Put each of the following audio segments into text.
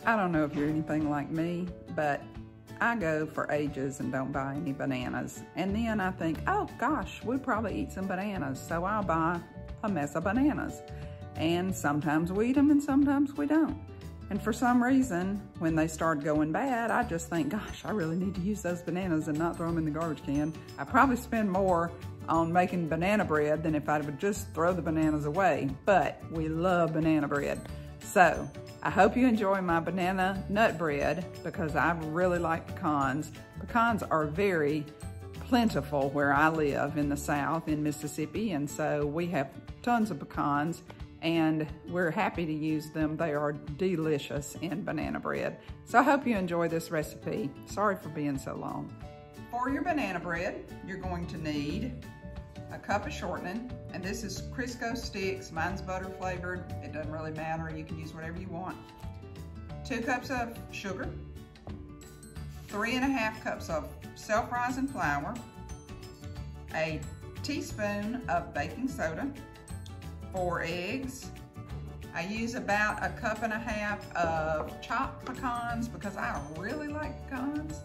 I don't know if you're anything like me, but I go for ages and don't buy any bananas. And then I think, oh gosh, we'll probably eat some bananas. So I'll buy a mess of bananas. And sometimes we eat them and sometimes we don't. And for some reason, when they start going bad, I just think, gosh, I really need to use those bananas and not throw them in the garbage can. I probably spend more on making banana bread than if I would just throw the bananas away. But we love banana bread. So I hope you enjoy my banana nut bread because I really like pecans. Pecans are very plentiful where I live in the South in Mississippi, and so we have tons of pecans and we're happy to use them. They are delicious in banana bread. So I hope you enjoy this recipe. Sorry for being so long. For your banana bread, you're going to need a cup of shortening, and this is Crisco sticks. Mine's butter flavored. It doesn't really matter. You can use whatever you want. 2 cups of sugar, 3½ cups of self-rising flour, a teaspoon of baking soda, 4 eggs. I use about 1.5 cups of chopped pecans because I really like pecans.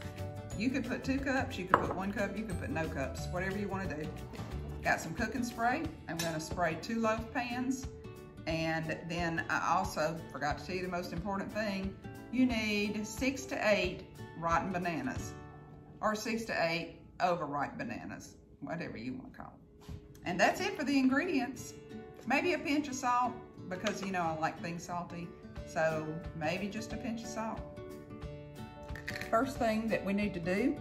You could put 2 cups, you could put 1 cup, you could put no cups, whatever you want to do. Got some cooking spray. I'm going to spray 2 loaf pans. And then I also forgot to tell you the most important thing. You need 6 to 8 rotten bananas, or 6 to 8 overripe bananas, whatever you want to call them. And that's it for the ingredients. Maybe a pinch of salt, because you know I like things salty. So maybe just a pinch of salt. First thing that we need to do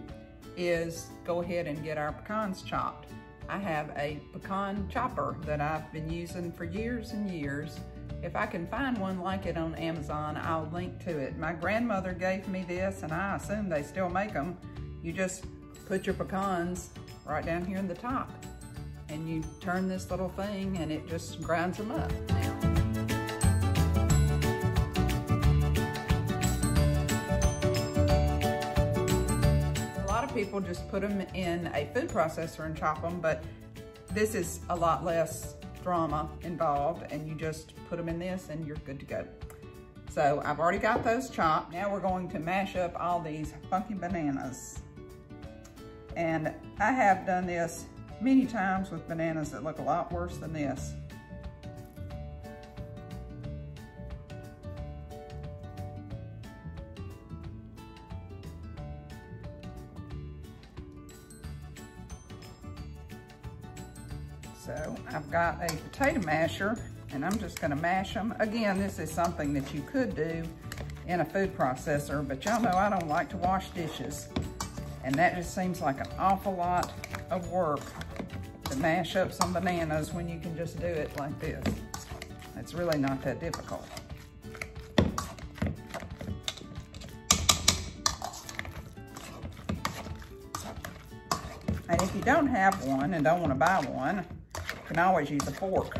is go ahead and get our pecans chopped. I have a pecan chopper that I've been using for years and years. If I can find one like it on Amazon, I'll link to it. My grandmother gave me this, and I assume they still make them. You just put your pecans right down here in the top, and you turn this little thing and it just grinds them up. People just put them in a food processor and chop them, but this is a lot less drama involved, and you just put them in this and you're good to go. So I've already got those chopped. Now we're going to mash up all these funky bananas. And I have done this many times with bananas that look a lot worse than this. So I've got a potato masher, and I'm just gonna mash them. Again, this is something that you could do in a food processor, but y'all know I don't like to wash dishes. And that just seems like an awful lot of work to mash up some bananas when you can just do it like this. It's really not that difficult. And if you don't have one and don't want to buy one, you can always use a fork.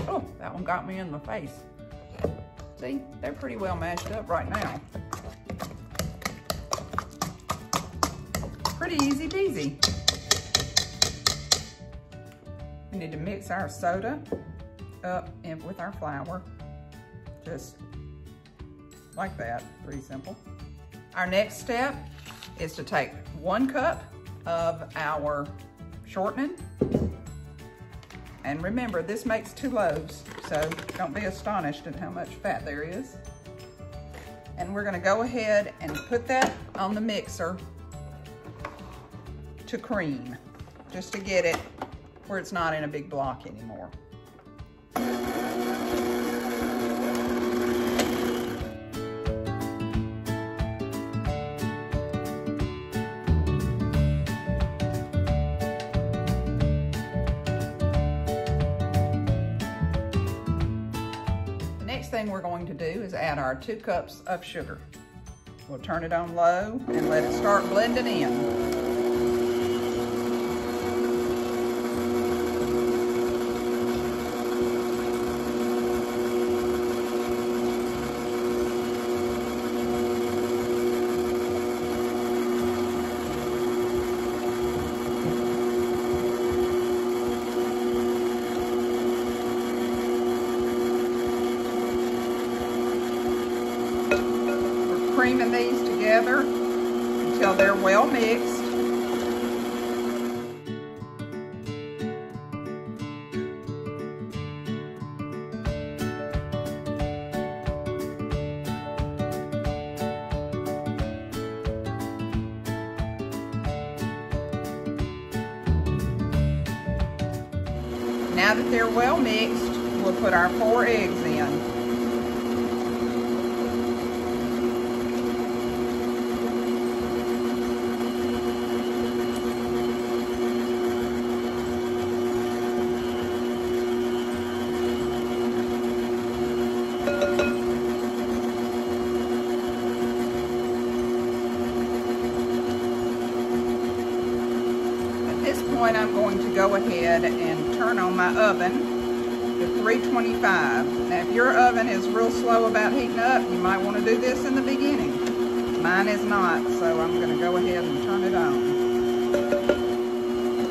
Oh, that one got me in the face. See, they're pretty well mashed up right now. Pretty easy peasy. We need to mix our soda up in with our flour. Just like that, pretty simple. Our next step is to take 1 cup of our shortening. And remember, this makes 2 loaves, so don't be astonished at how much fat there is. And we're gonna go ahead and put that on the mixer to cream, just to get it where it's not in a big block anymore. Thing we're going to do is add our 2 cups of sugar. We'll turn it on low and let it start blending in. creaming these together until they're well mixed. Now that they're well mixed, we'll put our 4 eggs in. At this point, I'm going to go ahead and turn on my oven to 325. Now, if your oven is real slow about heating up, you might want to do this in the beginning. Mine is not, so I'm going to go ahead and turn it on.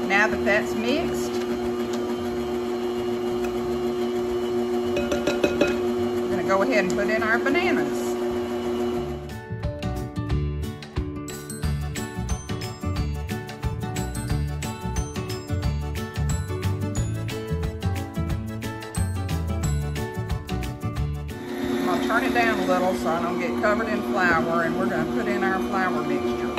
Now that that's mixed, we're going to go ahead and put in our bananas. I'll turn it down a little so I don't get covered in flour, and we're going to put in our flour mixture.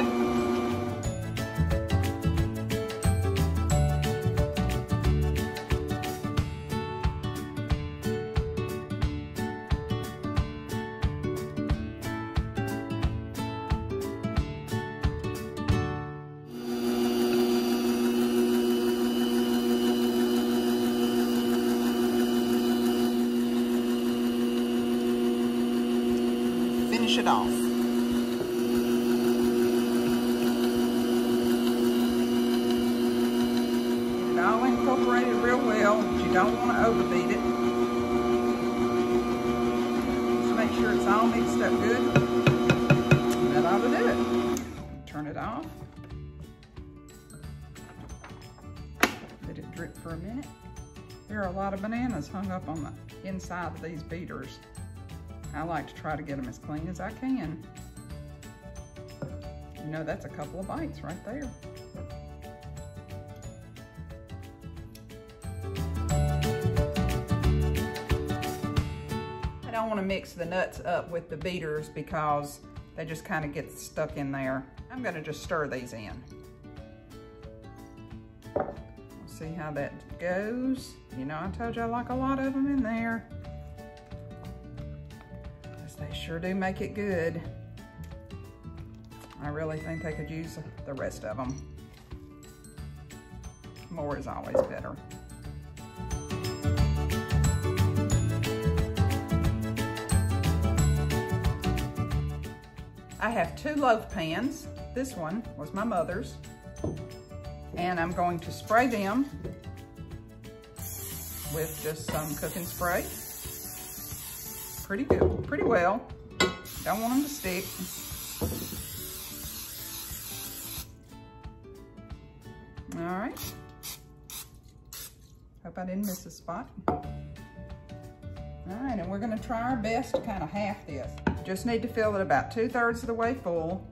Finish it off. Get it all incorporated real well, but you don't want to overbeat it. Just make sure it's all mixed up good. That ought to do it. Turn it off. Let it drip for a minute. There are a lot of bananas hung up on the inside of these beaters. I like to try to get them as clean as I can. You know, that's a couple of bites right there. I don't want to mix the nuts up with the beaters because they just kind of get stuck in there. I'm going to just stir these in. We'll see how that goes. You know, I told you I like a lot of them in there. They sure do make it good. I really think they could use the rest of them. More is always better. I have 2 loaf pans. This one was my mother's. And I'm going to spray them with just some cooking spray. Pretty good, pretty well. Don't want them to stick. All right. Hope I didn't miss a spot. All right, and we're gonna try our best to kind of half this. Just need to fill it about 2/3 of the way full.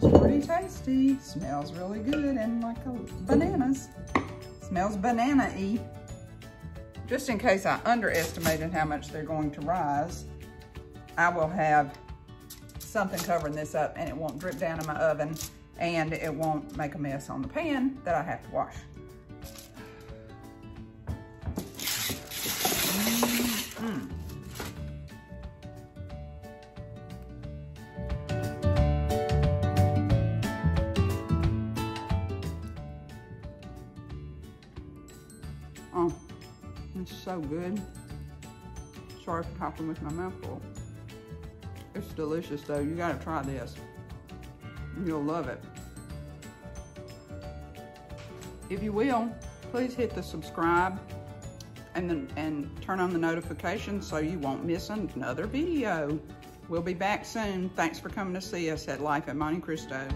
It's pretty tasty. Smells really good and like bananas. Smells banana-y. Just in case I underestimated how much they're going to rise, I will have something covering this up and it won't drip down in my oven and it won't make a mess on the pan that I have to wash. Oh, it's so good. Sorry for talking with my mouth full. It's delicious though. You gotta try this. You'll love it. If you will, please hit the subscribe and turn on the notifications so you won't miss another video. We'll be back soon. Thanks for coming to see us at Life at Monte Cristo.